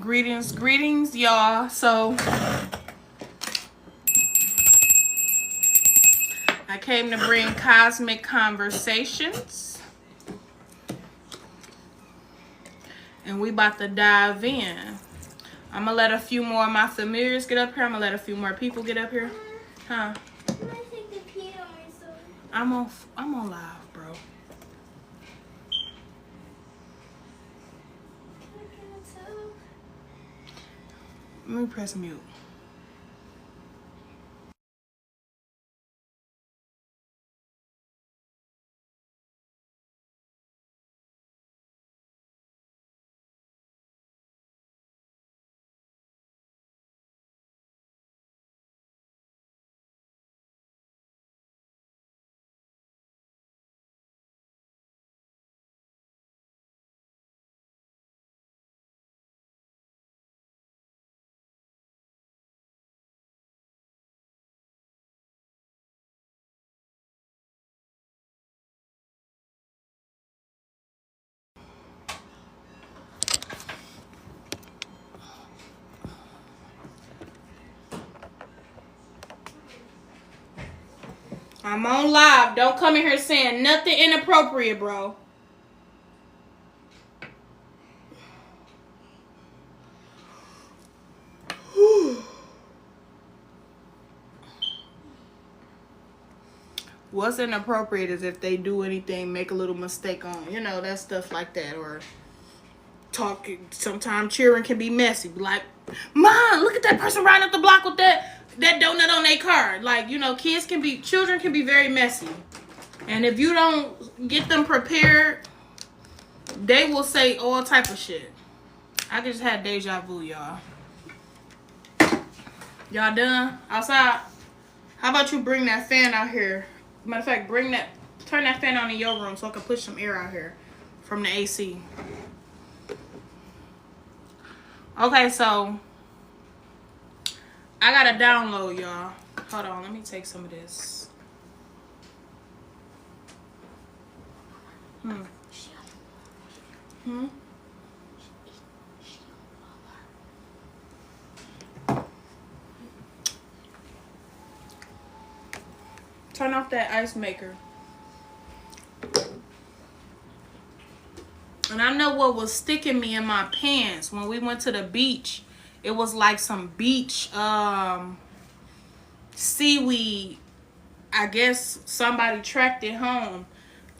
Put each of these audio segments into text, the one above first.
Greetings, y'all. So I came to bring cosmic conversations, and we about to dive in. I'm gonna let a few more of my familiars get up here. I'm gonna let a few more people get up here. Huh? I'm on live, bro. Let me press mute. I'm on live. Don't come in here saying nothing inappropriate, bro. What's inappropriate is if they do anything, make a little mistake on, that stuff like that, or talking. Sometimes cheering can be messy. Like, Mom, look at that person riding up the block with that donut on their car. Like, children can be very messy. And if you don't get them prepared, they will say all type of shit. I just had deja vu, y'all. Y'all done? Outside? How about you bring that fan out here? Matter of fact, turn that fan on in your room so I can push some air out here from the AC. Okay, so I got a download, y'all. Hold on, let me take some of this. Turn off that ice maker. And I know what was sticking me in my pants when we went to the beach. It was like some beach seaweed. I guess somebody tracked it home.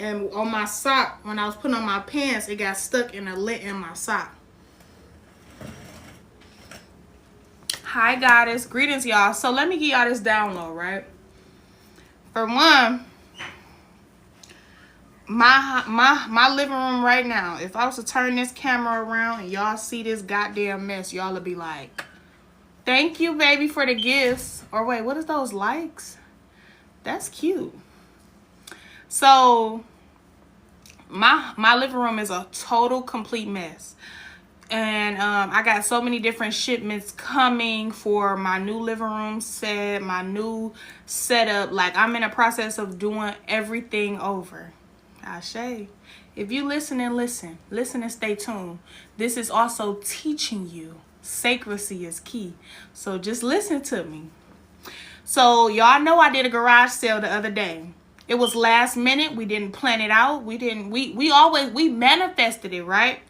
And on my sock, when I was putting on my pants, it got stuck in a lint in my sock. Hi, goddess. Greetings, y'all. So let me give y'all this download, right? For one, my living room right now, if I was to turn this camera around and y'all see this goddamn mess, y'all would be like, thank you, baby, for the gifts. Or wait, what is those likes? That's cute. So my living room is a total complete mess. And I got so many different shipments coming for my new living room set, my new setup. Like, I'm in a process of doing everything over. Ashe. If you listen and stay tuned. This is also teaching you sacrecy is key. So just listen to me. So y'all know I did a garage sale the other day. It was last minute. We didn't plan it out. We manifested it, right?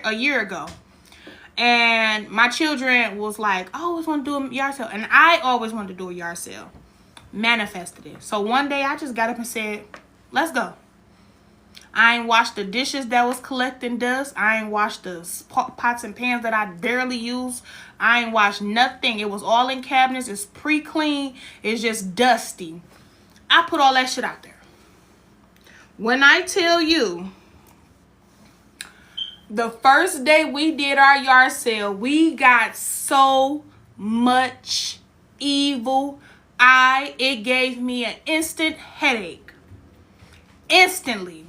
A year ago. And my children was like, I always want to do a yard sale. And I always wanted to do a yard sale. Manifested it. So one day I just got up and said, let's go. I ain't washed the dishes that was collecting dust. I ain't washed the pots and pans that I barely use. I ain't washed nothing. It was all in cabinets. It's pre-clean. It's just dusty. I put all that shit out there. When I tell you, the first day we did our yard sale, we got so much evil eye. It gave me an instant headache. Instantly.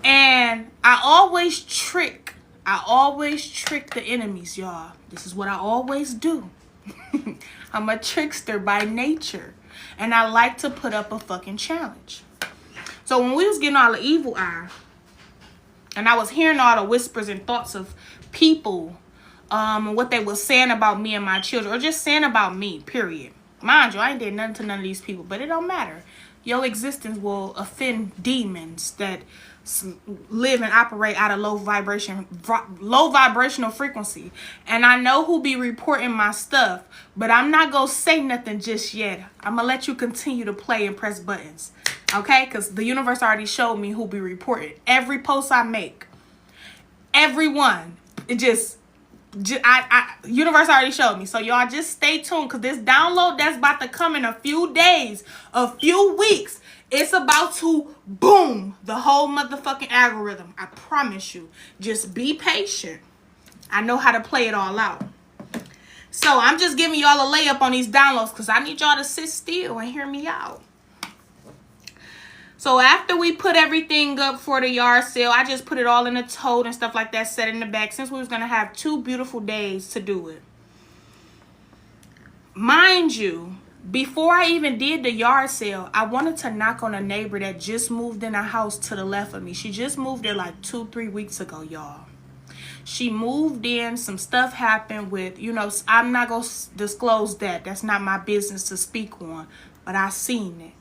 And I always trick the enemies, y'all. This is what I always do. I'm a trickster by nature. And I like to put up a fucking challenge. So when we was getting all the evil eye, and I was hearing all the whispers and thoughts of people what they were saying about me and my children, or just saying about me, period. Mind you, I ain't did nothing to none of these people, but it don't matter. Your existence will offend demons that live and operate out of low vibrational frequency. And I know who be reporting my stuff, but I'm not gonna say nothing just yet. I'm gonna let you continue to play and press buttons, okay? Because the universe already showed me who be reporting every post I make. Everyone. It just universe already showed me. So y'all just stay tuned, because this download that's about to come in a few days, a few weeks, it's about to boom the whole motherfucking algorithm. I promise you. Just be patient. I know how to play it all out. So I'm just giving y'all a layup on these downloads, because I need y'all to sit still and hear me out. So after we put everything up for the yard sale, I just put it all in a tote and stuff like that, set in the back, since we was going to have 2 beautiful days to do it. Mind you, before I even did the yard sale, I wanted to knock on a neighbor that just moved in a house to the left of me. She just moved there like 2-3 weeks ago, y'all. She moved in, some stuff happened with, you know, I'm not going to disclose that. That's not my business to speak on, but I seen it.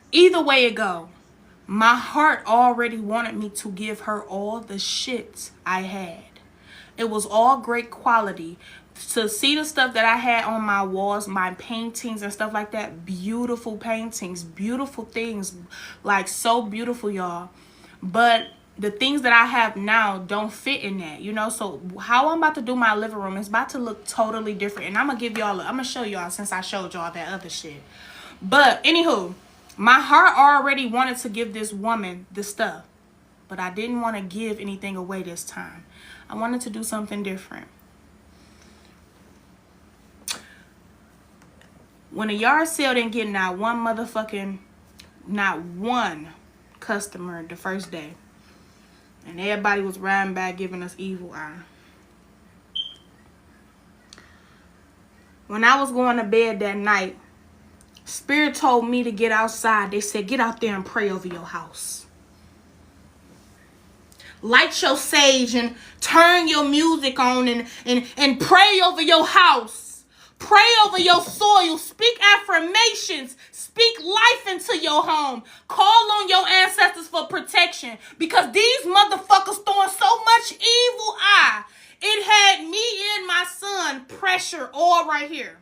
Either way it go, my heart already wanted me to give her all the shit I had. It was all great quality. To see the stuff that I had on my walls, my paintings and stuff like that, beautiful paintings, beautiful things, like so beautiful, y'all. But the things that I have now don't fit in that, you know. So how I'm about to do my living room is about to look totally different. And I'm going to give y'all, I'm going to show y'all, since I showed y'all that other shit. But anywho, my heart already wanted to give this woman the stuff, but I didn't want to give anything away this time. I wanted to do something different. When a yard sale didn't get not one customer the first day, and everybody was riding back giving us evil eye. When I was going to bed that night, Spirit told me to get outside. They said, get out there and pray over your house. Light your sage and turn your music on and pray over your house. Pray over your soil. Speak affirmations. Speak life into your home. Call on your ancestors for protection, because these motherfuckers throwing so much evil eye. It had me and my son pressure all right here.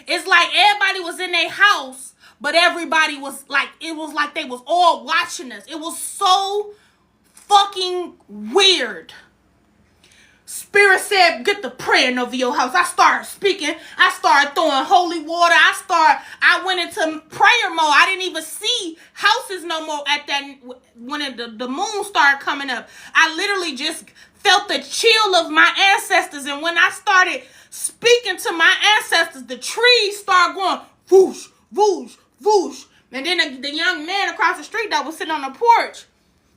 It's like everybody was in their house, but everybody was like, it was like they was all watching us. It was so fucking weird. Spirit said, get the praying over your house. I started speaking. I started throwing holy water. I went into prayer mode. I didn't even see houses no more at that, when the moon started coming up. I literally just felt the chill of my ancestors. And when I started speaking to my ancestors, the trees started going whoosh, whoosh, whoosh. And then the young man across the street that was sitting on the porch,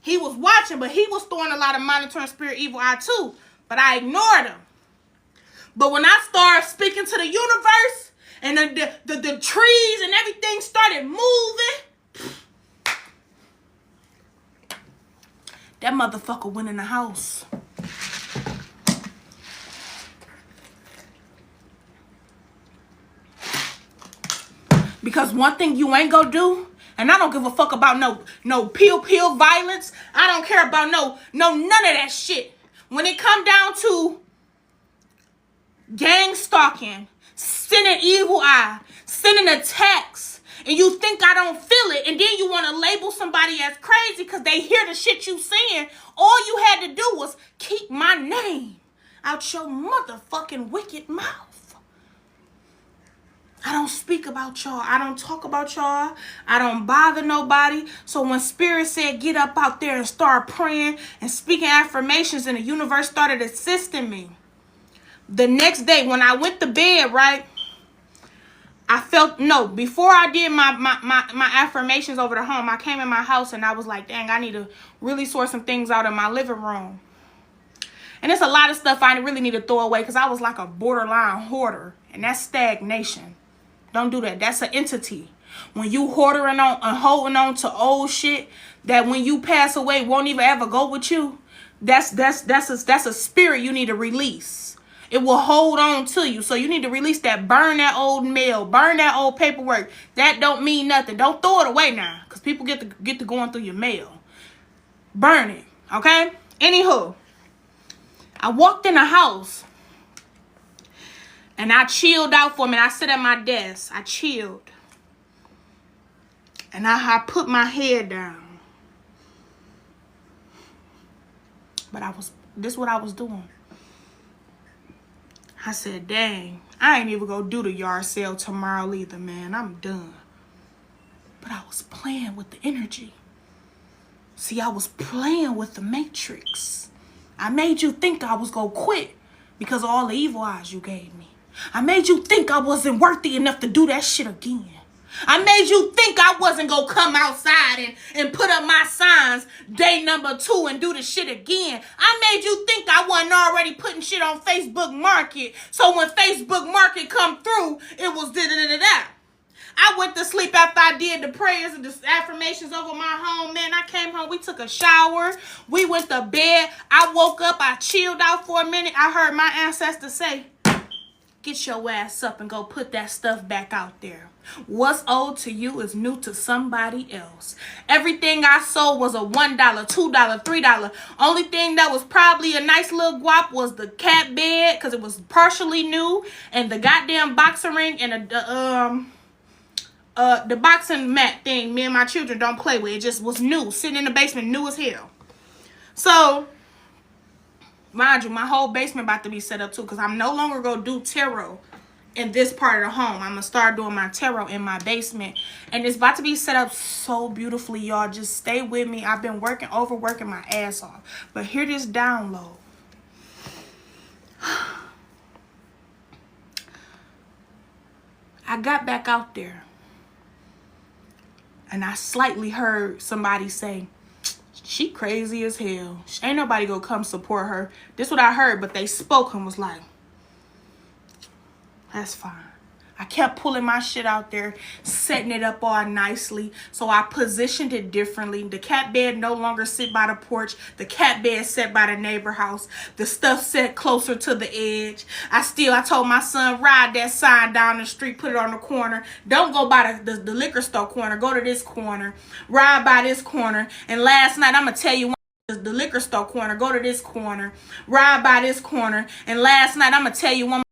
he was watching, but he was throwing a lot of monitoring spirit evil eye too. But I ignored him. But when I started speaking to the universe, and the trees and everything started moving, that motherfucker went in the house. Because one thing you ain't gonna do, and I don't give a fuck about no pill violence. I don't care about no none of that shit. When it come down to gang stalking, sending evil eye, sending a text, and you think I don't feel it, and then you want to label somebody as crazy because they hear the shit you saying, all you had to do was keep my name out your motherfucking wicked mouth. I don't speak about y'all. I don't talk about y'all. I don't bother nobody. So when Spirit said get up out there and start praying and speaking affirmations, and the universe started assisting me, the next day when I went to bed, right, I felt, before I did my affirmations over the home, I came in my house and I was like, dang, I need to really sort some things out in my living room. And there's a lot of stuff I really need to throw away, because I was like a borderline hoarder, and that's stagnation. Don't do that. That's an entity. When you hoarding on and holding on to old shit that when you pass away won't even ever go with you, that's a spirit you need to release. It will hold on to you. So you need to release that. Burn that old mail. Burn that old paperwork. That don't mean nothing. Don't throw it away now. Because people get to going through your mail. Burn it. Okay? Anywho. I walked in the house. And I chilled out for a minute. I sat at my desk. I chilled. And I put my head down. But this is what I was doing. I said, dang, I ain't even gonna do the yard sale tomorrow either, man. I'm done. But I was playing with the energy. See, I was playing with the matrix. I made you think I was gonna quit because of all the evil eyes you gave me. I made you think I wasn't worthy enough to do that shit again. I made you think I wasn't going to come outside and put up my signs day number 2 and do the shit again. I made you think I wasn't already putting shit on Facebook Market. So when Facebook Market come through, it was da-da-da-da-da. I went to sleep after I did the prayers and the affirmations over my home. Man, I came home. We took a shower. We went to bed. I woke up. I chilled out for a minute. I heard my ancestors say, get your ass up and go put that stuff back out there. What's old to you is new to somebody else. Everything I sold was a $1, $2, $3. Only thing that was probably a nice little guap was the cat bed because it was partially new, and the goddamn boxing ring and the boxing mat thing me and my children don't play with. It just was new, sitting in the basement, new as hell. So, mind you, my whole basement about to be set up too because I'm no longer going to do tarot in this part of the home. I'm going to start doing my tarot in my basement. And it's about to be set up so beautifully, y'all. Just stay with me. I've been overworking my ass off. But hear this download. I got back out there. And I slightly heard somebody say, she crazy as hell. Ain't nobody gonna come support her. This is what I heard, but they spoke and was like, that's fine. I kept pulling my shit out there, setting it up all nicely. So I positioned it differently. The cat bed no longer sit by the porch. The cat bed sat by the neighbor house. The stuff set closer to the edge. I told my son, ride that sign down the street, put it on the corner. Don't go by the liquor store corner. Go to this corner. Ride by this corner. And last night, I'm going to tell you the liquor store corner. Go to this corner. Ride by this corner. And last night, I'm going to tell you one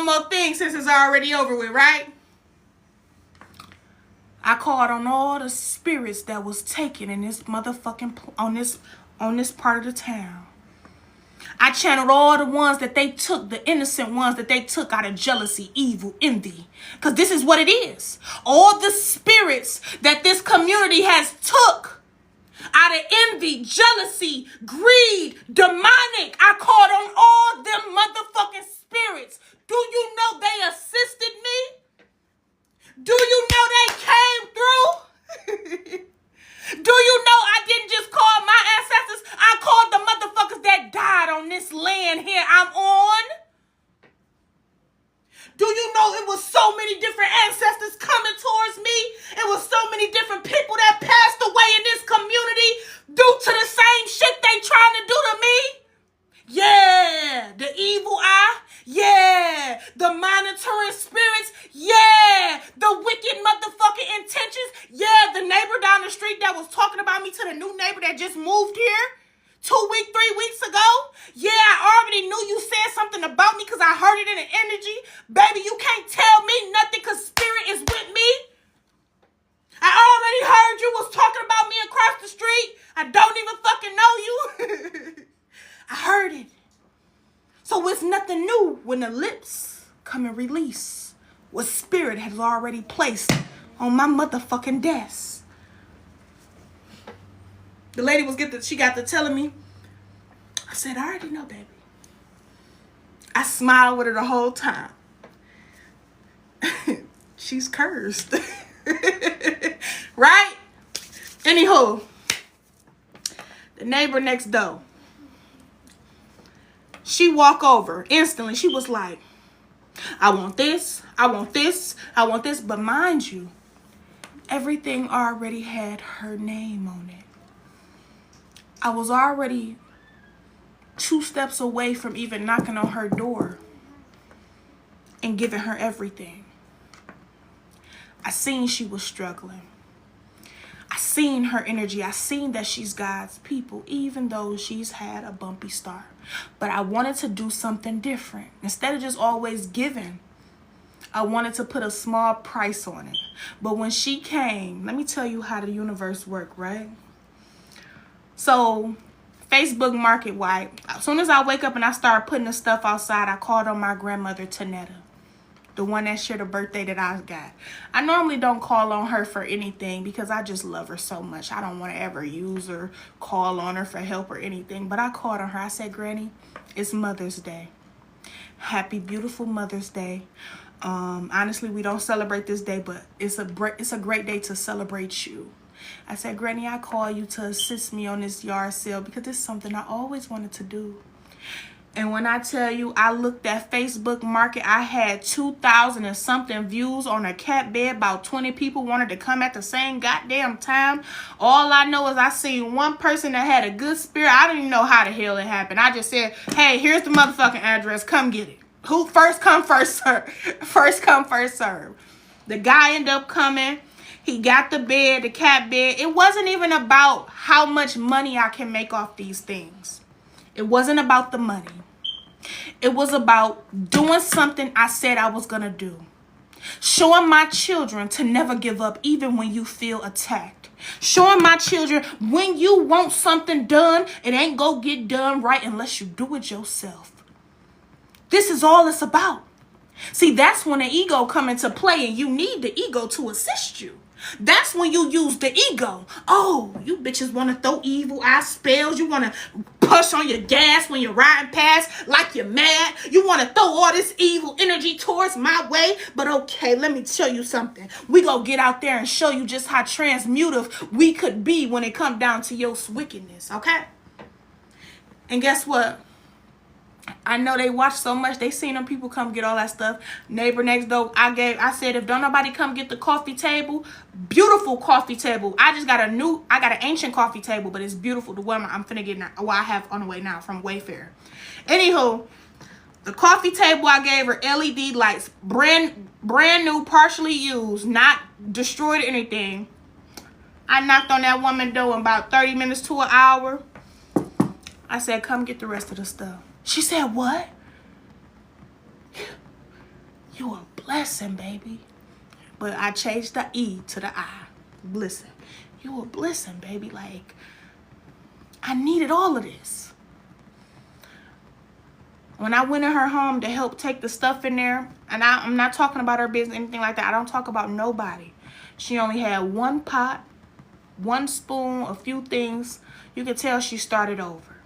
more thing since it's already over with, right? I called on all the spirits that was taken in this motherfucking on this part of the town. I channeled all the ones that they took, the innocent ones that they took out of jealousy, evil, envy. Because this is what it is. All the spirits that this community has took out of envy, jealousy, greed, demonic. I called on all them motherfucking spirits. Do you know they assisted me? Do you know they came through? Do you know I didn't just call my ancestors? I called the motherfuckers that died on this land here I'm on. Do you know it was so many different ancestors coming towards me? It was so many different people that passed away in this community due to the same shit they trying to do to me? Yeah, the evil eye. Yeah, the monitoring spirits. Yeah, the wicked motherfucking intentions. Yeah, the neighbor down the street that was talking about me to the new neighbor that just moved here 3 weeks ago. Yeah, I already knew you said something about me because I heard it in the energy. Baby, you can't tell me nothing because spirit is with me. I already heard you was talking about me across the street. I don't even fucking know you. I heard it. So it's nothing new when the lips come and release what spirit has already placed on my motherfucking desk. The lady she got to telling me. I said, I already know, baby. I smiled with her the whole time. She's cursed. Right? Anywho, the neighbor next door. She walked over instantly. She was like, I want this. I want this. I want this. But mind you, everything already had her name on it. I was already 2 steps away from even knocking on her door and giving her everything. I seen she was struggling. I seen her energy. I seen that she's God's people, even though she's had a bumpy start. But I wanted to do something different. Instead of just always giving, I wanted to put a small price on it. But when she came, let me tell you how the universe worked, right? So, Facebook Market White. As soon as I wake up and I start putting the stuff outside, I called on my grandmother, Tanetta. The one that shared a birthday that I got. I normally don't call on her for anything because I just love her so much. I don't want to ever use her, call on her for help or anything. But I called on her. I said, Granny, it's Mother's Day. Happy, beautiful Mother's Day. Honestly, we don't celebrate this day, but it's a great day to celebrate you. I said, Granny, I call you to assist me on this yard sale because it's something I always wanted to do. And when I tell you, I looked at Facebook Market, I had 2,000 and something views on a cat bed. About 20 people wanted to come at the same goddamn time. All I know is I seen one person that had a good spirit. I don't even know how the hell it happened. I just said, hey, here's the motherfucking address. Come get it. Who first come, first serve. First come, first serve. The guy ended up coming. He got the bed, the cat bed. It wasn't even about how much money I can make off these things. It wasn't about the money. It was about doing something I said I was going to do. Showing my children to never give up even when you feel attacked. Showing my children when you want something done, it ain't go get done right unless you do it yourself. This is all it's about. See, that's when the ego come into play and you need the ego to assist you. That's when you use the ego. Oh, you bitches want to throw evil eye spells. You want to push on your gas when you're riding past like you're mad. You want to throw all this evil energy towards my way. But okay, let me show you something. We gonna get out there and show you just how transmutive we could be when it come down to your wickedness, okay? And guess what? I know they watch so much. They seen them people come get all that stuff. Neighbor next door, I said, if don't nobody come get the coffee table, beautiful coffee table. I got an ancient coffee table, but it's beautiful. The one I'm finna get now, I have on the way now from Wayfair. Anywho, the coffee table I gave her LED lights, brand new, partially used, not destroyed or anything. I knocked on that woman's door in about 30 minutes to an hour. I said, come get the rest of the stuff. She said, what? You a blessing, baby. But I changed the E to the I. Blessing. You a blessing, baby. Like, I needed all of this. When I went in her home to help take the stuff in there, and I'm not talking about her business, anything like that. I don't talk about nobody. She only had one pot, one spoon, a few things. You could tell she started over.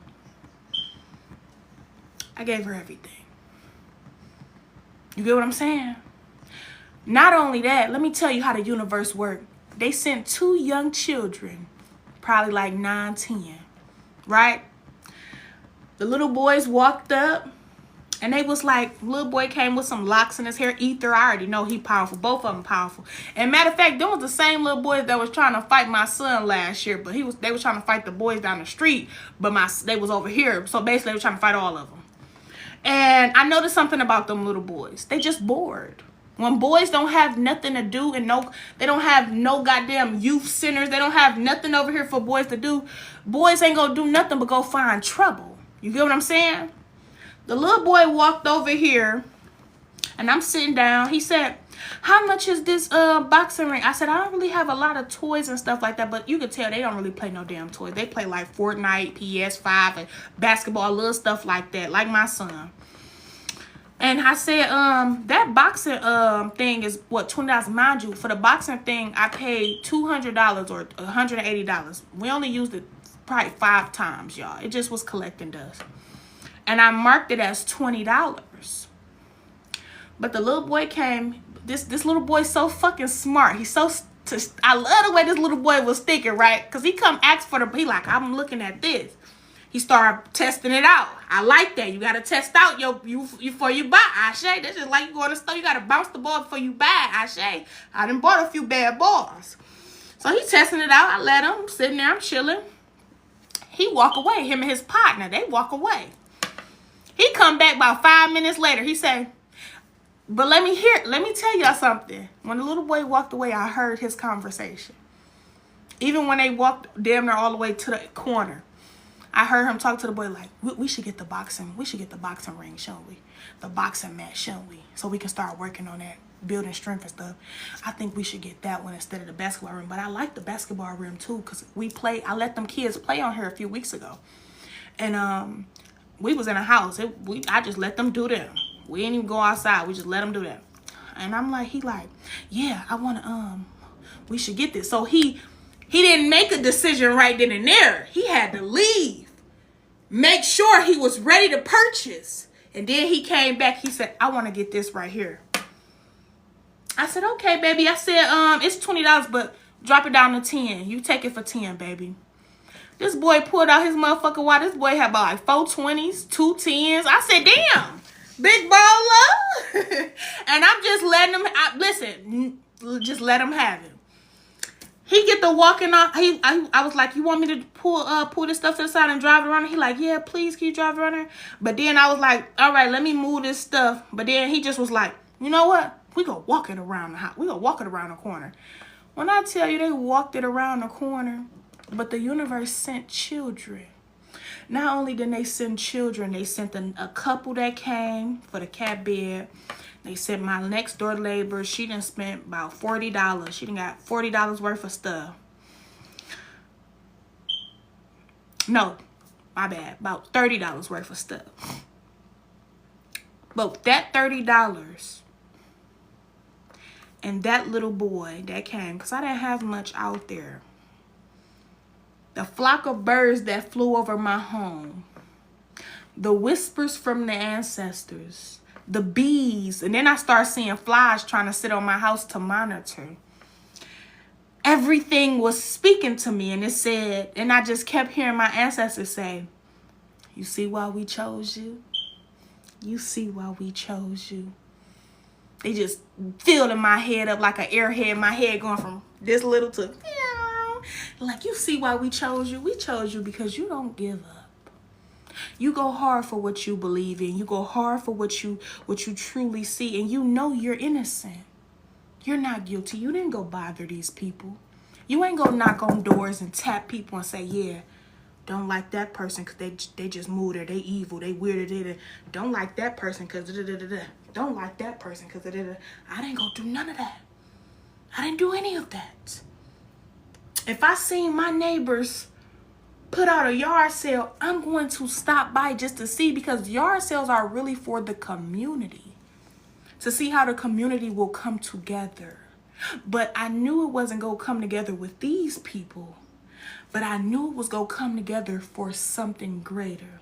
I gave her everything. You get what I'm saying? Not only that, let me tell you how the universe worked. They sent 2 young children, probably like 9, 10, right? The little boys walked up, and they was like, little boy came with some locks in his hair. Ether, I already know he powerful. Both of them powerful. And matter of fact, them was the same little boys that was trying to fight my son last year. But they was trying to fight the boys down the street, but they was over here. So basically, they were trying to fight all of them. And I noticed something about them little boys. They just bored. When boys don't have nothing to do and they don't have no goddamn youth centers. They don't have nothing over here for boys to do. Boys ain't gonna do nothing but go find trouble. You get what I'm saying? The little boy walked over here and I'm sitting down. He said, how much is this boxing ring? I said, I don't really have a lot of toys and stuff like that, but you can tell they don't really play no damn toys. They play like Fortnite, PS5, and basketball, little stuff like that, like my son. And I said, that boxing thing is what, $20. Mind you, for the boxing thing, I paid $200 or $180. We only used it probably 5 times, y'all. It just was collecting dust. And I marked it as $20. But the little boy came. This little boy's so fucking smart. He's so I love the way this little boy was thinking, right? Because he come ask for he like, I'm looking at this. He started testing it out. I like that. You got to test out you before you buy. Ashe. That's just like you go to the store. You got to bounce the ball before you buy. Ashe. I done bought a few bad balls. So he testing it out. I let him. I'm sitting there. I'm chilling. He walk away. Him and his partner. They walk away. He come back about 5 minutes later. He say, but let me tell y'all something. When the little boy walked away, I heard his conversation. Even when they walked damn near all the way to the corner, I heard him talk to the boy like, we should get the boxing ring, shouldn't we? The boxing match, shouldn't we? So we can start working on that, building strength and stuff. I think we should get that one instead of the basketball rim. But I like the basketball rim too, because I let them kids play on here a few weeks ago. And we was in a house. I just let them do them. We didn't even go outside. We just let them do that. And I'm like, he like, yeah, I want to, we should get this. So he didn't make a decision right then and there. He had to leave. Make sure he was ready to purchase. And then he came back. He said, I want to get this right here. I said, okay, baby. I said, it's $20, but drop it down to 10. You take it for 10, baby. This boy pulled out his motherfucking wallet. This boy had about like 4 20s, 2 10s. I said, damn, big baller. And I'm just letting him, listen, just let him have it. He get the walking off. I was like, you want me to pull this stuff to the side and drive it around? He like, yeah, please, can you drive it around there? But then I was like, all right, let me move this stuff. But then he just was like, you know what? We gonna walk it around the house. We gonna walk it around the corner. When I tell you they walked it around the corner, but the universe sent children. Not only did they send children, they sent a couple that came for the cat bed. They sent my next door neighbor. She done spent about $40. She done got $40 worth of stuff. No, my bad. About $30 worth of stuff. But that $30 and that little boy that came, because I didn't have much out there. The flock of birds that flew over my home. The whispers from the ancestors. The bees. And then I start seeing flies trying to sit on my house to monitor. Everything was speaking to me. And it said, and I just kept hearing my ancestors say, you see why we chose you? You see why we chose you? They just filling my head up like an airhead. My head going from this little to, like, you see why we chose you? We chose you because you don't give up. You go hard for what you believe in. You go hard for what you truly see. And you know you're innocent. You're not guilty. You didn't go bother these people. You ain't go knock on doors and tap people and say, yeah, don't like that person because they just moved there. They evil. They weird. Don't like that person because don't like that person because I didn't go do none of that. I didn't do any of that. If I seen my neighbors put out a yard sale, I'm going to stop by just to see, because yard sales are really for the community, to see how the community will come together. But I knew it wasn't going to come together with these people, but I knew it was going to come together for something greater.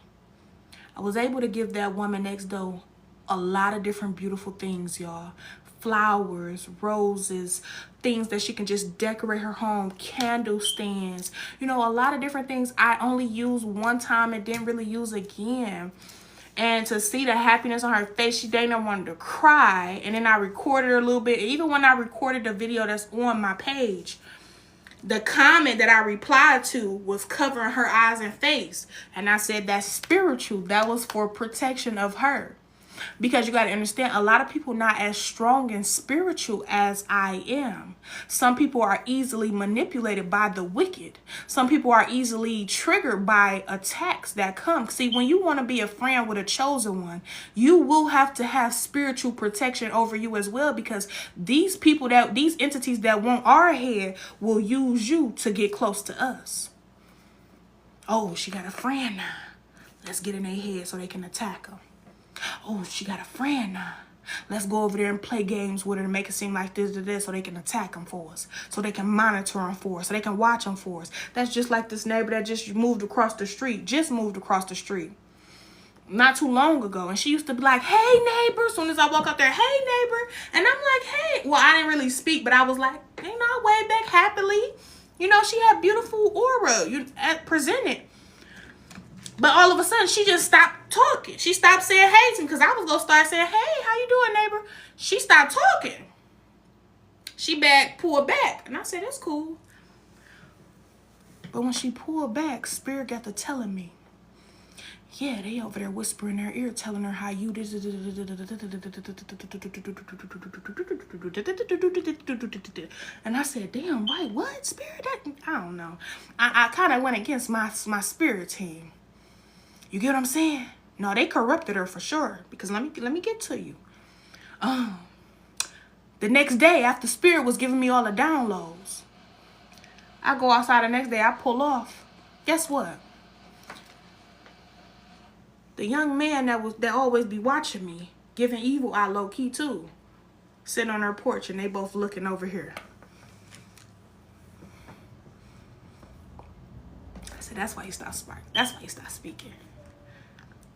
I was able to give that woman next door a lot of different beautiful things, y'all. Flowers, roses, things that she can just decorate her home, candle stands, you know, a lot of different things I only used one time and didn't really use again. And to see the happiness on her face, she didn't want to cry. And then I recorded her a little bit. Even when I recorded the video that's on my page, the comment that I replied to was covering her eyes and face. And I said, that's spiritual. That was for protection of her. Because you got to understand, a lot of people not as strong and spiritual as I am. Some people are easily manipulated by the wicked. Some people are easily triggered by attacks that come. See, when you want to be a friend with a chosen one, you will have to have spiritual protection over you as well, because these people, these entities that want our head will use you to get close to us. Oh, she got a friend now. Let's get in their head so they can attack them. Oh, she got a friend now. Let's go over there and play games with her and make it seem like this, so they can attack them for us. So they can monitor them for us. So they can watch them for us. That's just like this neighbor that just moved across the street. Not too long ago. And she used to be like, hey, neighbor. As soon as I walk up there, hey, neighbor. And I'm like, hey. Well, I didn't really speak, but I was like, you know, I waved back happily. You know, she had beautiful aura presented. But all of a sudden, she just stopped talking. She stopped saying hey to me because I was going to start saying, hey, how you doing, neighbor? She stopped talking. She pulled back. And I said, that's cool. But when she pulled back, Spirit got to telling me, yeah, they over there whispering in her ear, telling her how you did. And I said, damn, right, what? Spirit? I don't know. I kind of went against my spirit team. You get what I'm saying? No, they corrupted her for sure. Because let me get to you. The next day, after Spirit was giving me all the downloads, I go outside the next day, I pull off. Guess what? The young man that always be watching me, giving evil eye low key too, sitting on her porch and they both looking over here. I said, that's why you stop sparking. That's why you stop speaking.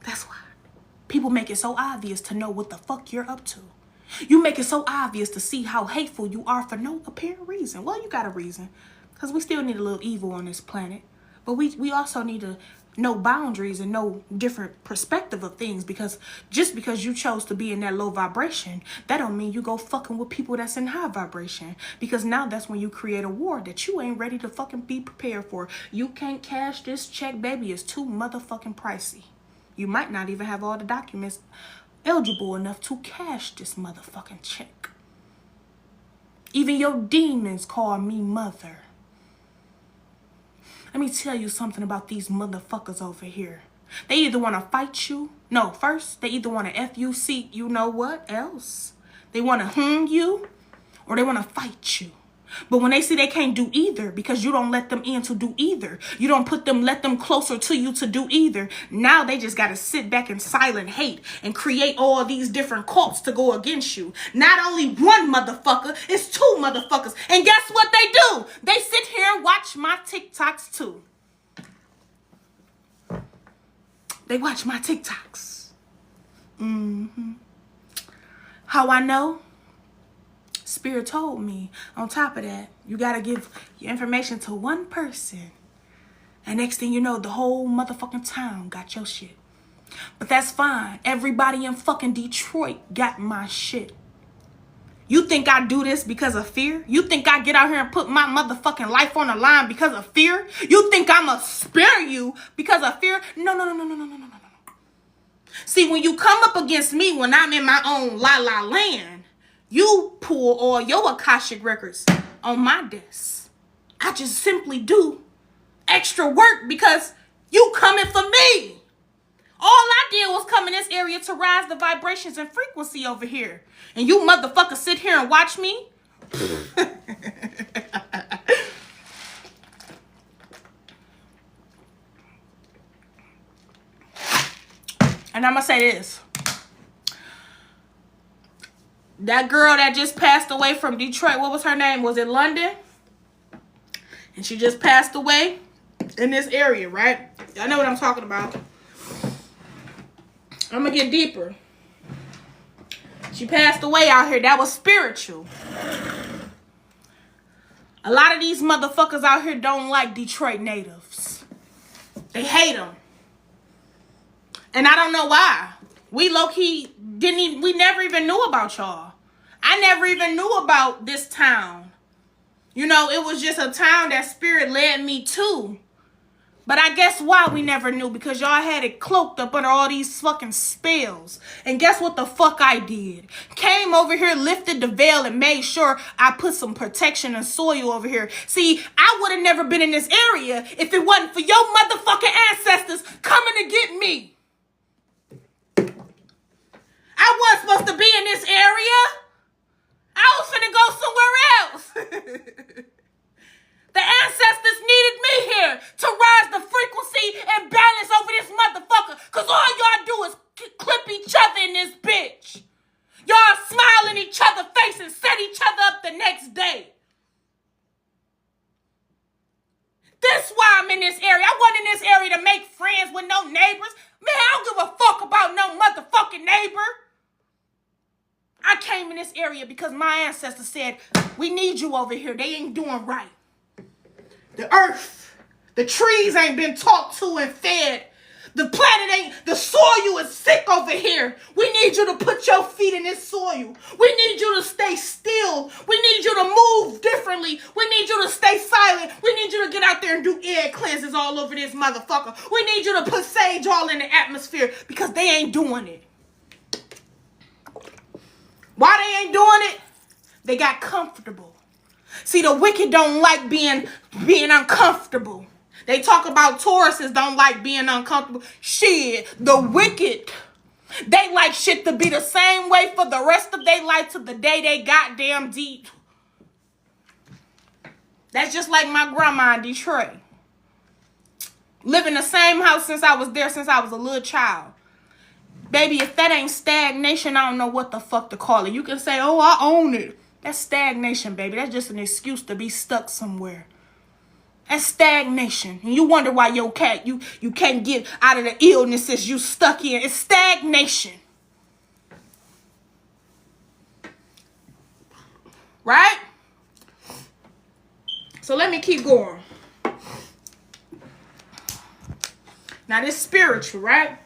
That's why. People make it so obvious to know what the fuck you're up to. You make it so obvious to see how hateful you are for no apparent reason. Well, you got a reason. Because we still need a little evil on this planet. But we also need to know boundaries and know different perspective of things. Because just because you chose to be in that low vibration, that don't mean you go fucking with people that's in high vibration. Because now that's when you create a war that you ain't ready to fucking be prepared for. You can't cash this check, baby. It's too motherfucking pricey. You might not even have all the documents eligible enough to cash this motherfucking check. Even your demons call me mother. Let me tell you something about these motherfuckers over here. They either want to fight you. No, first, they either want to F you, see, you know what else? They want to you, or they want to fight you. But when they see they can't do either, because you don't let them in to do either, you don't let them closer to you to do either, now they just got to sit back in silent hate and create all these different cults to go against you. Not only one motherfucker, it's two motherfuckers. And guess what they do? They sit here and watch my TikToks too. They watch my TikToks. How I know? Spirit told me. On top of that, you got to give your information to one person. And next thing you know, the whole motherfucking town got your shit. But that's fine. Everybody in fucking Detroit got my shit. You think I do this because of fear? You think I get out here and put my motherfucking life on the line because of fear? You think I'ma spare you because of fear? No. See, when you come up against me when I'm in my own la land, you pull all your Akashic records on my desk. I just simply do extra work because you coming for me. All I did was come in this area to rise the vibrations and frequency over here. And you motherfuckers sit here and watch me? And I'm going to say this. That girl that just passed away from Detroit, what was her name? Was it London? And she just passed away in this area, right? I know what I'm talking about. I'm going to get deeper. She passed away out here. That was spiritual. A lot of these motherfuckers out here don't like Detroit natives. They hate them. And I don't know why. We low-key we never even knew about y'all. I never even knew about this town. You know, it was just a town that Spirit led me to. But I guess why we never knew? Because y'all had it cloaked up under all these fucking spells. And guess what the fuck I did? Came over here, lifted the veil, and made sure I put some protection and soil over here. See, I would have never been in this area if it wasn't for your motherfucking ancestors coming to get me. I wasn't supposed to be in this area. I was finna go somewhere else. The ancestors needed me here to rise the frequency and balance over this motherfucker. Because all y'all do is clip each other in this bitch. Y'all smile in each other's face and set each other up the next day. That's why I'm in this area. I wasn't in this area to make friends with no neighbors. Man, I don't give a fuck about no motherfucking neighbor. I came in this area because my ancestors said, we need you over here. They ain't doing right. The earth, the trees ain't been talked to and fed. The planet ain't, the soil is sick over here. We need you to put your feet in this soil. We need you to stay still. We need you to move differently. We need you to stay silent. We need you to get out there and do air cleanses all over this motherfucker. We need you to put sage all in the atmosphere because they ain't doing it. Why they ain't doing it? They got comfortable. See, the wicked don't like being uncomfortable. They talk about Tauruses don't like being uncomfortable. Shit, the wicked, they like shit to be the same way for the rest of their life to the day they goddamn deep. That's just like my grandma in Detroit. Live in the same house since I was a little child. Baby, if that ain't stagnation, I don't know what the fuck to call it. You can say, oh, I own it. That's stagnation, baby. That's just an excuse to be stuck somewhere. That's stagnation. And you wonder why your cat, you can't get out of the illnesses you stuck in. It's stagnation. Right? So let me keep going. Now this spiritual, right?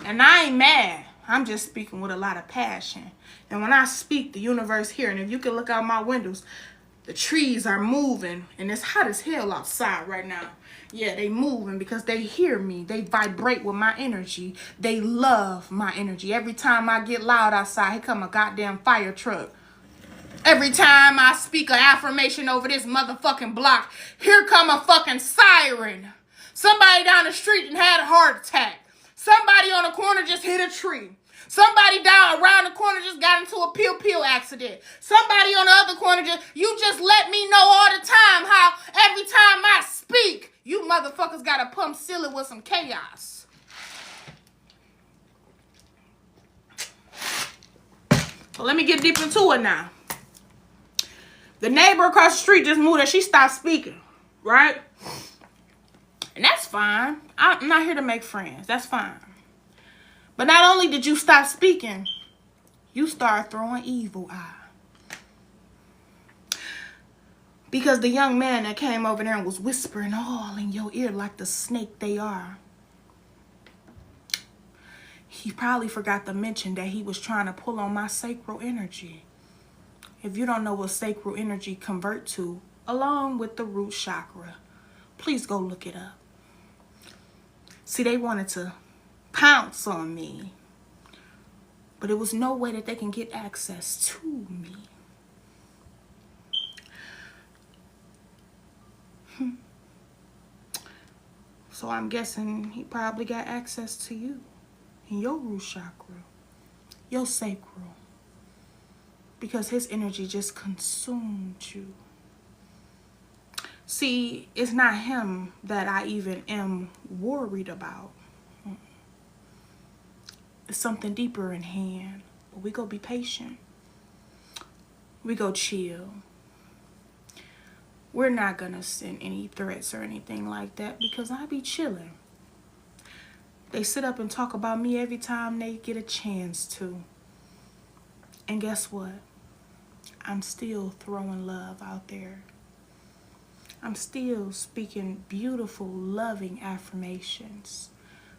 And I ain't mad. I'm just speaking with a lot of passion. And when I speak, the universe here, and if you can look out my windows, the trees are moving. And it's hot as hell outside right now. Yeah, they moving because they hear me. They vibrate with my energy. They love my energy. Every time I get loud outside, here come a goddamn fire truck. Every time I speak an affirmation over this motherfucking block, here come a fucking siren. Somebody down the street and had a heart attack. Somebody on the corner just hit a tree. Somebody down around the corner just got into a pew-pew accident. Somebody on the other corner just let me know all the time how every time I speak, you motherfuckers gotta pump silly with some chaos. So let me get deep into it now. The neighbor across the street just moved and she stopped speaking, right? And that's fine. I'm not here to make friends. That's fine. But not only did you stop speaking, you start throwing evil eye. Because the young man that came over there and was whispering all in your ear like the snake they are, he probably forgot to mention that he was trying to pull on my sacral energy. If you don't know what sacral energy convert to, along with the root chakra, please go look it up. See, they wanted to pounce on me, but it was no way that they can get access to me. So I'm guessing he probably got access to you in your root chakra, your sacral, because his energy just consumed you. See, it's not him that I even am worried about. It's something deeper in hand. But we go be patient. We go chill. We're not gonna send any threats or anything like that because I be chilling. They sit up and talk about me every time they get a chance to. And guess what? I'm still throwing love out there. I'm still speaking beautiful, loving affirmations.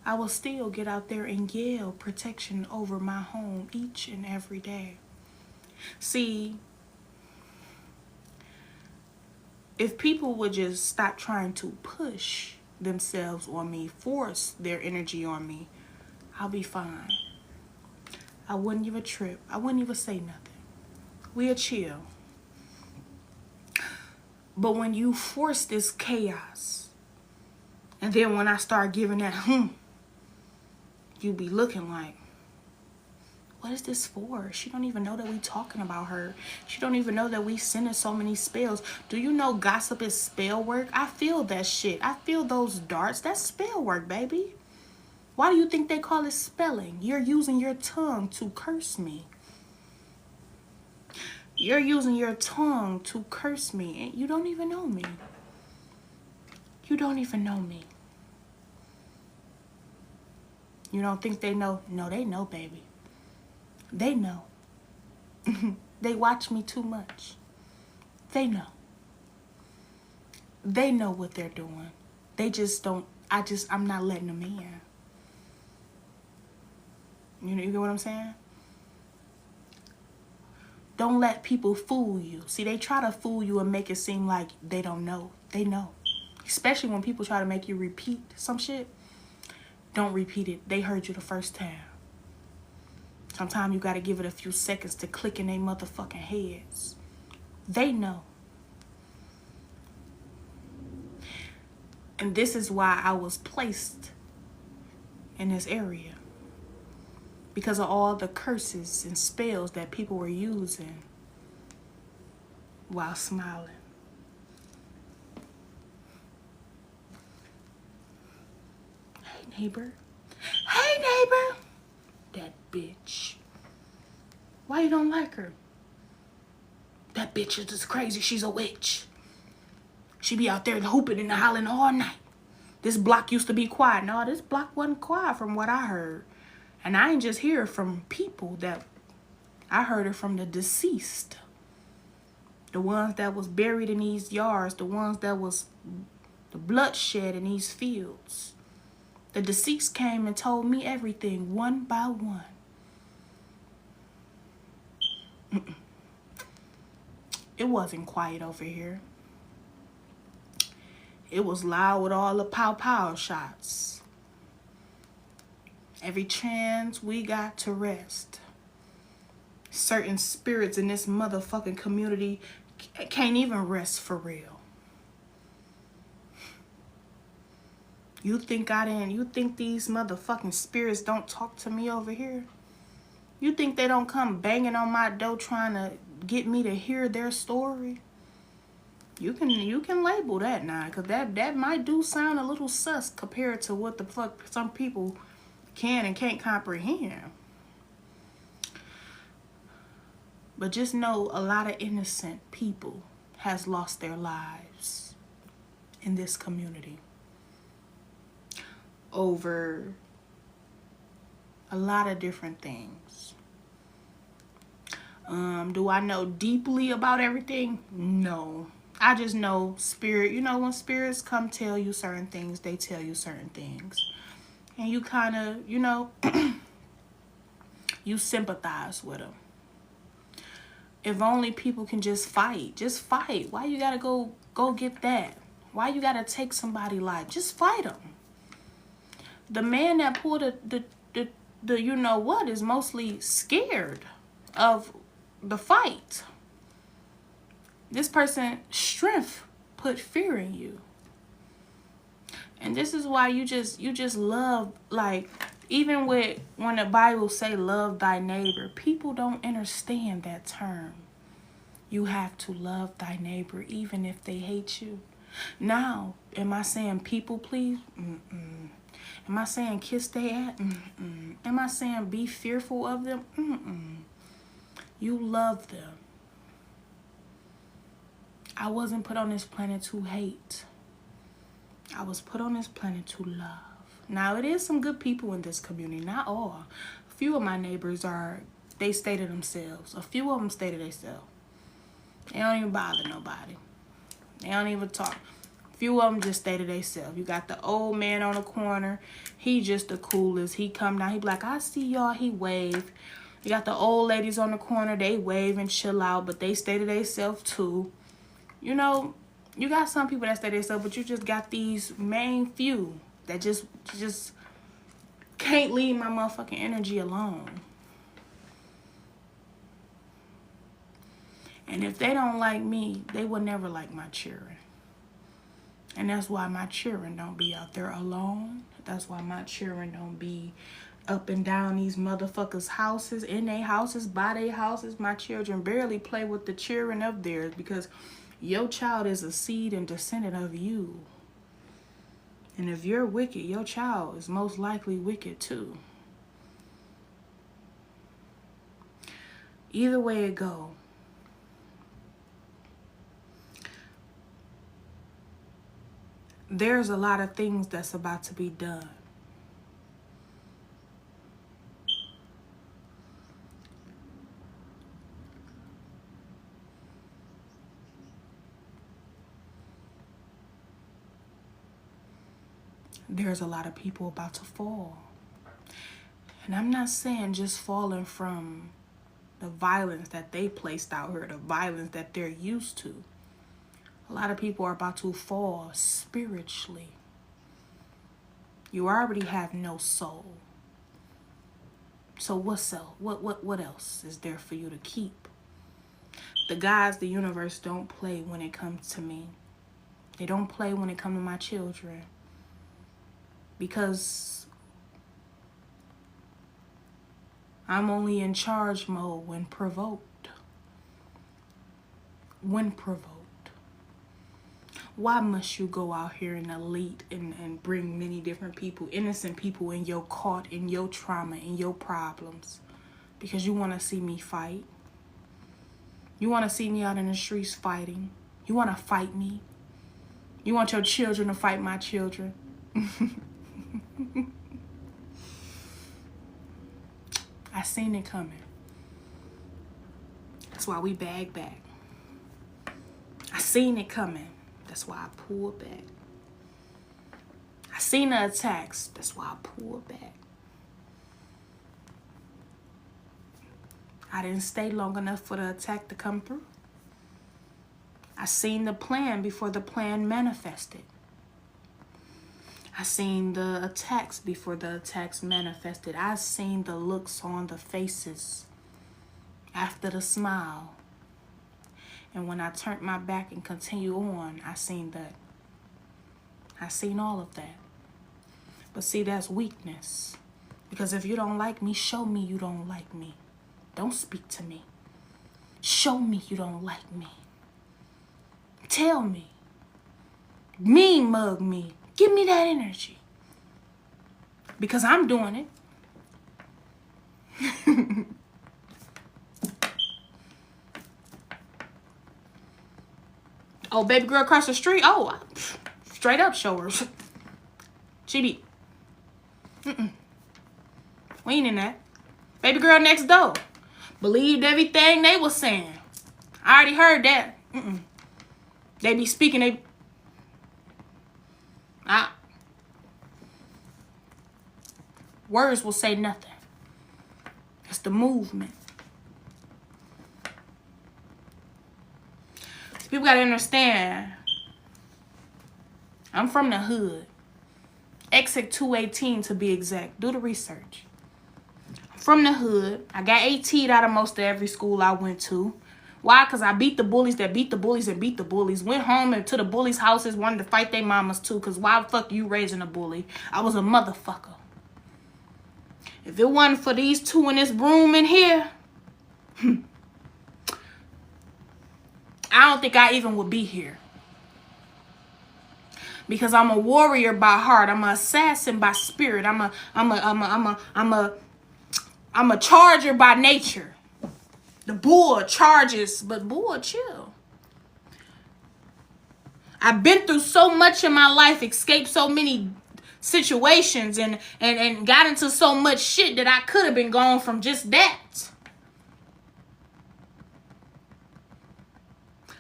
I will still get out there and yell protection over my home each and every day. See, if people would just stop trying to push themselves on me, force their energy on me, I'll be fine. I wouldn't even trip. I wouldn't even say nothing. We'll chill. But when you force this chaos, and then when I start giving that you be looking like, what is this for? She don't even know that we talking about her. She don't even know that we sending so many spells. Do you know gossip is spell work? I feel that shit. I feel those darts. That's spell work, baby. Why do you think they call it spelling? You're using your tongue to curse me. You're using your tongue to curse me, and you don't even know me. You don't even know me. You don't think they know? No, they know, baby. They know. They watch me too much. They know. They know what they're doing. They just don't, I'm not letting them in. You know, you get what I'm saying? Don't let people fool you. See, they try to fool you and make it seem like they don't know. They know. Especially when people try to make you repeat some shit. Don't repeat it. They heard you the first time. Sometimes you got to give it a few seconds to click in their motherfucking heads. They know. And this is why I was placed in this area. Because of all the curses and spells that people were using while smiling. Hey, neighbor. Hey, neighbor. That bitch. Why you don't like her? That bitch is just crazy. She's a witch. She be out there hooping and hollering all night. This block used to be quiet. No, this block wasn't quiet from what I heard. And I ain't just hear it from people that I heard it from the deceased. The ones that was buried in these yards. The ones that was the bloodshed in these fields. The deceased came and told me everything one by one. It wasn't quiet over here. It was loud with all the pow-pow shots. Every chance we got to rest. Certain spirits in this motherfucking community can't even rest for real. You think these motherfucking spirits don't talk to me over here? You think they don't come banging on my door trying to get me to hear their story? You can label that now, because that might do sound a little sus compared to what the fuck some people can and can't comprehend. But just know a lot of innocent people has lost their lives in this community over a lot of different things. Do I know deeply about everything? No. I just know spirit, you know, when spirits come tell you certain things, they tell you certain things. And you kind of, you know, you sympathize with them. If only people can just fight. Just fight. Why you gotta go get that? Why you gotta take somebody's life? Just fight them. The man that pulled the you know what is mostly scared of the fight. This person's strength put fear in you. And this is why you just love, like, even with when the Bible say love thy neighbor, people don't understand that term. You have to love thy neighbor even if they hate you. Now, am I saying people please? Am I saying kiss their ass? Am I saying be fearful of them? You love them. I wasn't put on this planet to hate. I was put on this planet to love. Now, it is some good people in this community. Not all. A few of my neighbors they stay to themselves. A few of them stay to themselves. They don't even bother nobody. They don't even talk. A few of them just stay to themselves. You got the old man on the corner. He just the coolest. He come down. He be like, I see y'all. He wave. You got the old ladies on the corner. They wave and chill out, but they stay to themselves too. You know, you got some people that stay to themselves, but you just got these main few that just can't leave my motherfucking energy alone. And if they don't like me, they will never like my children. And that's why my children don't be out there alone. That's why my children don't be up and down these motherfuckers' houses, in their houses, by their houses. My children barely play with the children of theirs, because your child is a seed and descendant of you. And if you're wicked, your child is most likely wicked too. Either way it go, there's a lot of things that's about to be done. There's a lot of people about to fall. And I'm not saying just falling from the violence that they placed out here, the violence that they're used to. A lot of people are about to fall spiritually. You already have no soul. So what's else? What else is there for you to keep? The gods, the universe don't play when it comes to me. They don't play when it comes to my children. Because I'm only in charge mode when provoked. When provoked. Why must you go out here and elite and bring many different people, innocent people in your caught, in your trauma, in your problems? Because you want to see me fight. You want to see me out in the streets fighting. You want to fight me. You want your children to fight my children. I seen it coming. That's why we bag back. I seen it coming. That's why I pulled back. I seen the attacks. That's why I pulled back. I didn't stay long enough for the attack to come through. I seen the plan before the plan manifested. I seen the attacks before the attacks manifested. I seen the looks on the faces after the smile. And when I turned my back and continue on, I seen that. I seen all of that. But see, that's weakness. Because if you don't like me, show me you don't like me. Don't speak to me. Show me you don't like me. Tell me. Mean mug me. Give me that energy. Because I'm doing it. Oh, baby girl across the street? Oh, straight up show her. She be. We ain't in that. Baby girl next door. Believed everything they was saying. I already heard that. They be speaking. Words will say nothing. It's the movement. So people gotta understand. I'm from the hood. Exit 218 to be exact. Do the research. I'm from the hood. I got AT'd out of most of every school I went to. Why? Because I beat the bullies that beat the bullies and beat the bullies. Went home and to the bullies' houses, wanted to fight their mamas too. Because why the fuck you raising a bully? I was a motherfucker. If it wasn't for these two in this room in here, I don't think I even would be here. Because I'm a warrior by heart. I'm an assassin by spirit. I'm a charger by nature. The bull charges, but bull chill. I've been through so much in my life, escaped so many situations and got into so much shit that I could have been gone from just that.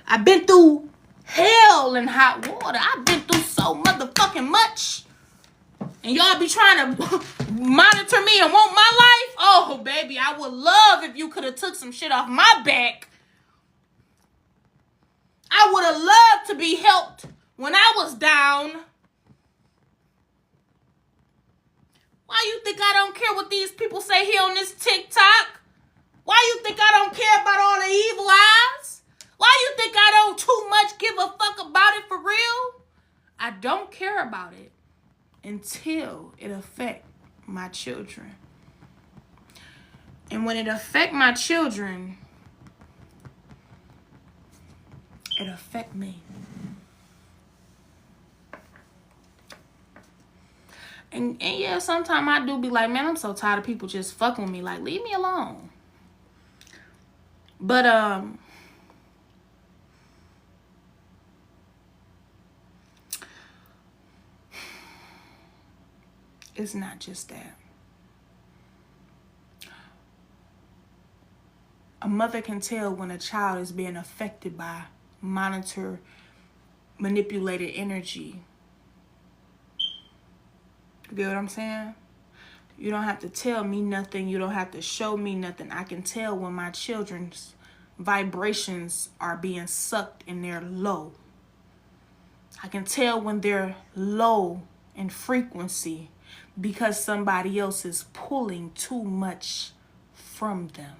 I've been through hell and hot water. I've been through so motherfucking much. And y'all be trying to monitor me and want my life? Oh, baby, I would love if you could have took some shit off my back. I would have loved to be helped when I was down. Why you think I don't care what these people say here on this TikTok? Why you think I don't care about all the evil eyes? Why you think I don't too much give a fuck about it for real? I don't care about it until it affect my children. And when it affect my children, it affect me. And yeah, sometimes I do be like, man, I'm so tired of people just fucking with me. Like, leave me alone. But, it's not just that. A mother can tell when a child is being affected by manipulated energy. You get what I'm saying? You don't have to tell me nothing. You don't have to show me nothing. I can tell when my children's vibrations are being sucked and they're low. I can tell when they're low in frequency because somebody else is pulling too much from them.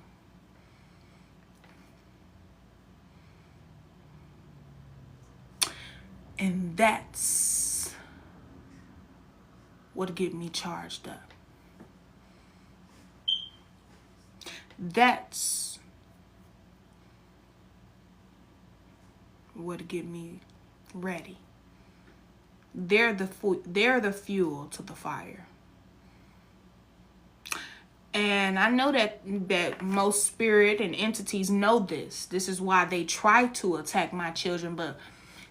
And that's what get me charged up. That's what get me ready. They're the fuel to the fire. And I know that most spirit and entities know this. This is why they try to attack my children. But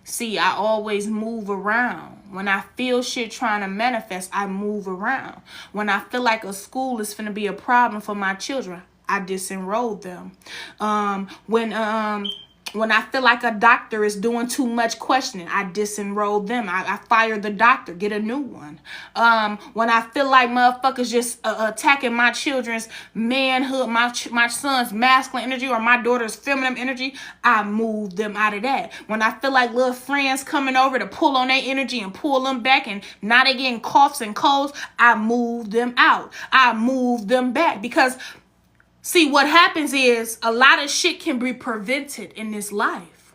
see, I always move around. When I feel shit trying to manifest, I move around. When I feel like a school is finna be a problem for my children, I disenroll them. When I feel like a doctor is doing too much questioning, I disenroll them. I fire the doctor, get a new one. When I feel like motherfuckers just attacking my children's manhood, my son's masculine energy or my daughter's feminine energy, I move them out of that. When I feel like little friends coming over to pull on their energy and pull them back and now they getting coughs and colds, I move them out. I move them back because see, what happens is a lot of shit can be prevented in this life.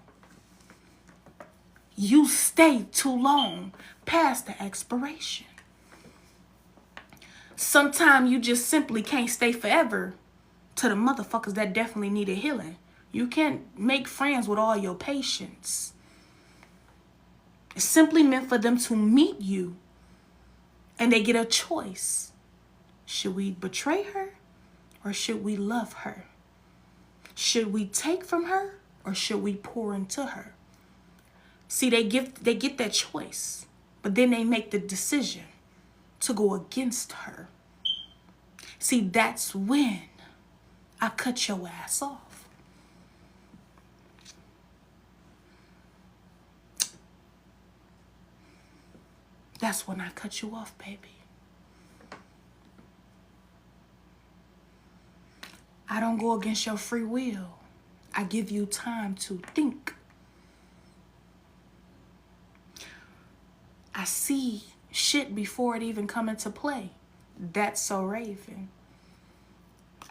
You stay too long past the expiration. Sometimes you just simply can't stay forever to the motherfuckers that definitely need a healing. You can't make friends with all your patients. It's simply meant for them to meet you and they get a choice. Should we betray her? Or should we love her? Should we take from her or should we pour into her? See, they get that choice, but then they make the decision to go against her. See, that's when I cut your ass off. That's when I cut you off, baby. I don't go against your free will. I give you time to think. I see shit before it even come into play. That's so Raven.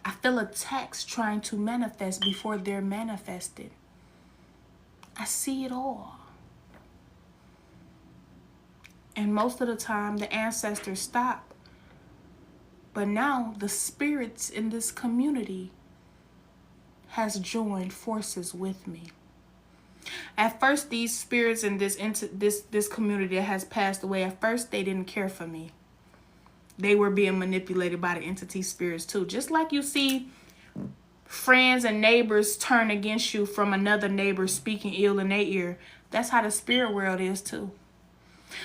I feel attacks trying to manifest before they're manifested. I see it all. And most of the time, the ancestors stop. But now the spirits in this community has joined forces with me. At first, these spirits in this community that has passed away, at first they didn't care for me. They were being manipulated by the entity spirits too. Just like you see friends and neighbors turn against you from another neighbor speaking ill in their ear. That's how the spirit world is too.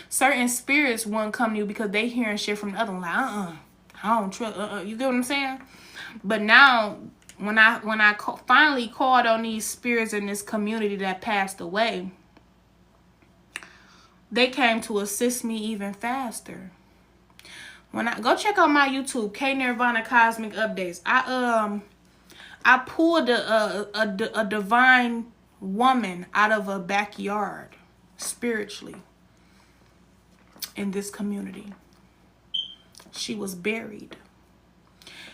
Certain spirits won't come to you because they hearing shit from the other one. Like, I don't trust. You get what I'm saying? But now, when I finally called on these spirits in this community that passed away, they came to assist me even faster. When I go check out my YouTube, K Nirvana Cosmic Updates, I pulled a divine woman out of a backyard spiritually in this community. She was buried.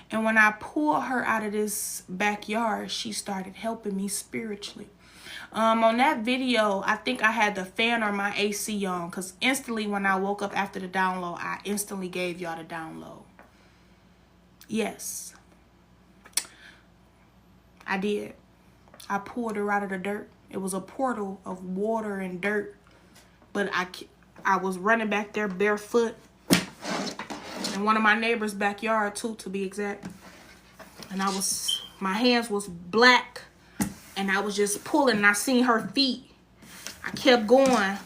And when I pulled her out of this backyard, she started helping me spiritually. On that video, I think I had the fan or my AC on, because instantly when I woke up after the download, I instantly gave y'all the download. Yes, I did. I pulled her out of the dirt. It was a portal of water and dirt, but I was running back there barefoot in one of my neighbor's backyard too, to be exact. And my hands was black, and I was just pulling, and I seen her feet. I kept going. I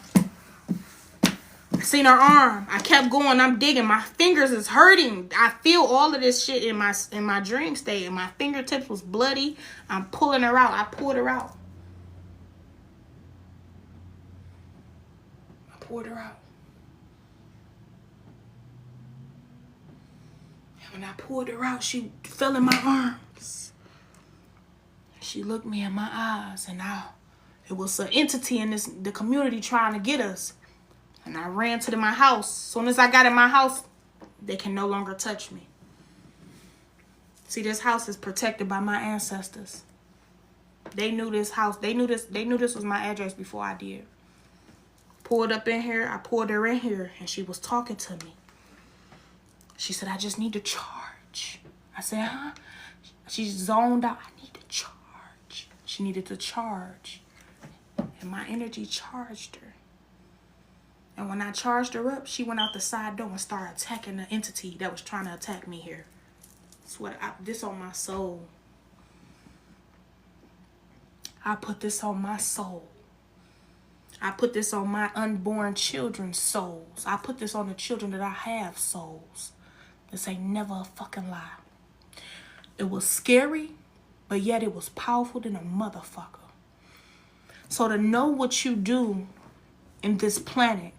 seen her arm. I kept going. I'm digging. My fingers is hurting. I feel all of this shit in my dream state, and my fingertips was bloody. I'm pulling her out. I pulled her out. I pulled her out. When I pulled her out, she fell in my arms. She looked me in my eyes, and it was an entity in the community trying to get us. And I ran to my house. As soon as I got in my house, they can no longer touch me. See, this house is protected by my ancestors. They knew this house. They knew this was my address before I did. Pulled up in here. I pulled her in here, and she was talking to me. She said, I just need to charge. I said, huh? She zoned out. I need to charge. She needed to charge. And my energy charged her. And when I charged her up, she went out the side door and started attacking the entity that was trying to attack me here. This on my soul. I put this on my soul. I put this on my unborn children's souls. I put this on the children that I have souls. This ain't never a fucking lie. It was scary, but yet it was powerful than a motherfucker. So to know what you do in this planet,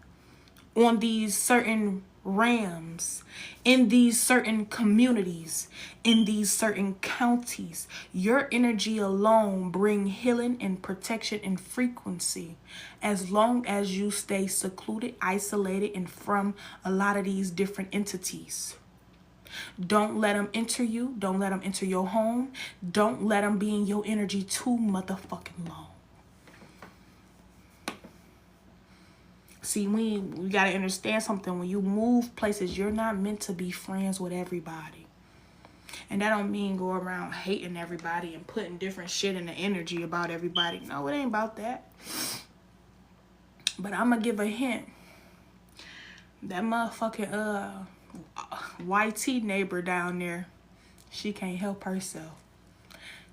on these certain realms, in these certain communities, in these certain counties, your energy alone bring healing and protection and frequency as long as you stay secluded, isolated, and from a lot of these different entities. Don't let them enter you. Don't let them enter your home. Don't let them be in your energy too motherfucking long. See, we got to understand something. When you move places, you're not meant to be friends with everybody. And that don't mean go around hating everybody and putting different shit in the energy about everybody. No, it ain't about that. But I'm going to give a hint. That motherfucking YT neighbor down there, she can't help herself.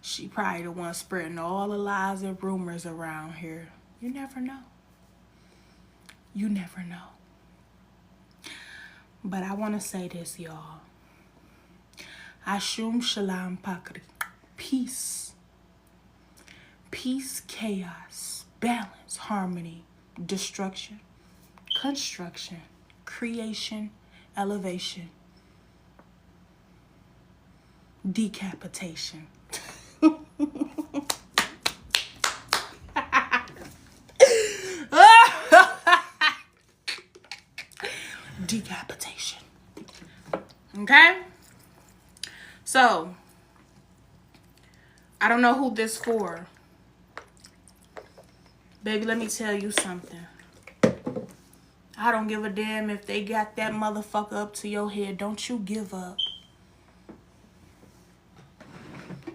She probably the one spreading all the lies and rumors around here. You never know. You never know. But I want to say this, y'all. Ashum Shalom Pakri. Peace. Peace, chaos, balance, harmony, destruction, construction, creation, elevation, decapitation. Decapitation. Okay? So, I don't know who this for. Baby, let me tell you something. I don't give a damn if they got that motherfucker up to your head. Don't you give up.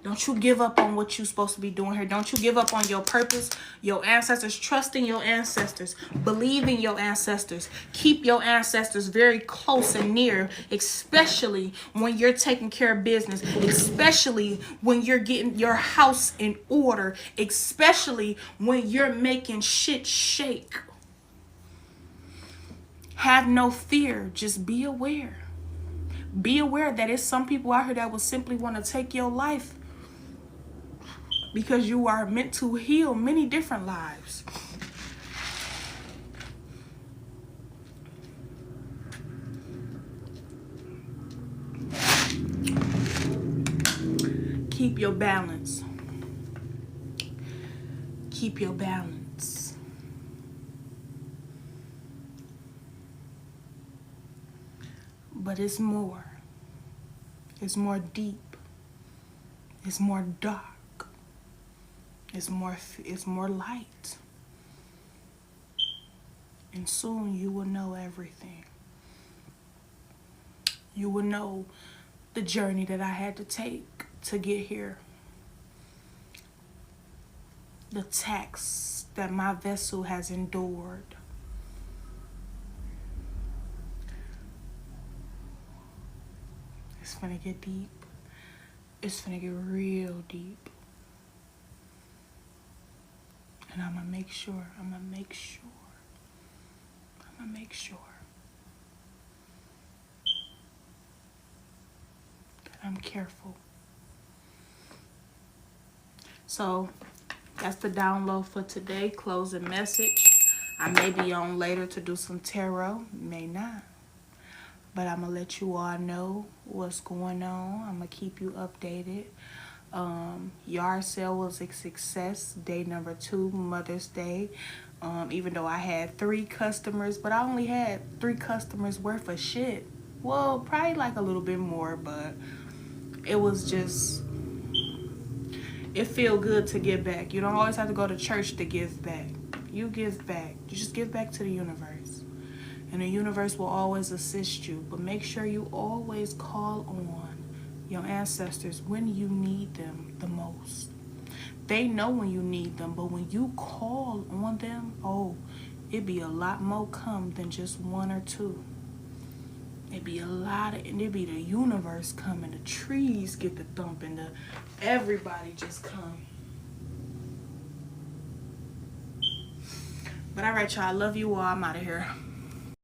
Don't you give up on what you're supposed to be doing here. Don't you give up on your purpose, your ancestors. Trust in your ancestors. Believe in your ancestors. Keep your ancestors very close and near, especially when you're taking care of business, especially when you're getting your house in order, especially when you're making shit shake. Have no fear. Just be aware. Be aware that it's some people out here that will simply want to take your life because you are meant to heal many different lives. Keep your balance. Keep your balance. But it's more. It's more deep. It's more dark. It's more light. And soon you will know everything. You will know the journey that I had to take to get here. The tax that my vessel has endured. It's finna get deep. It's finna get real deep. And I'm gonna make sure that I'm careful. So that's the download for today. Closing message. I may be on later to do some tarot, may not. But I'm gonna let you all know what's going on. I'm gonna keep you updated. Yard sale was a success. Day number 2, Mother's Day. Even though I had 3 customers, but I only had 3 customers worth of shit. Well, probably like a little bit more, but it was just, it feel good to give back. You don't always have to go to church to give back. You give back. You just give back to the universe. And the universe will always assist you. But make sure you always call on your ancestors when you need them the most. They know when you need them, but when you call on them, oh, it'd be a lot more come than just 1 or 2. It'd be a lot of, and it'd be the universe coming, the trees get the thumping, everybody just come. But all right, y'all, I love you all. I'm out of here.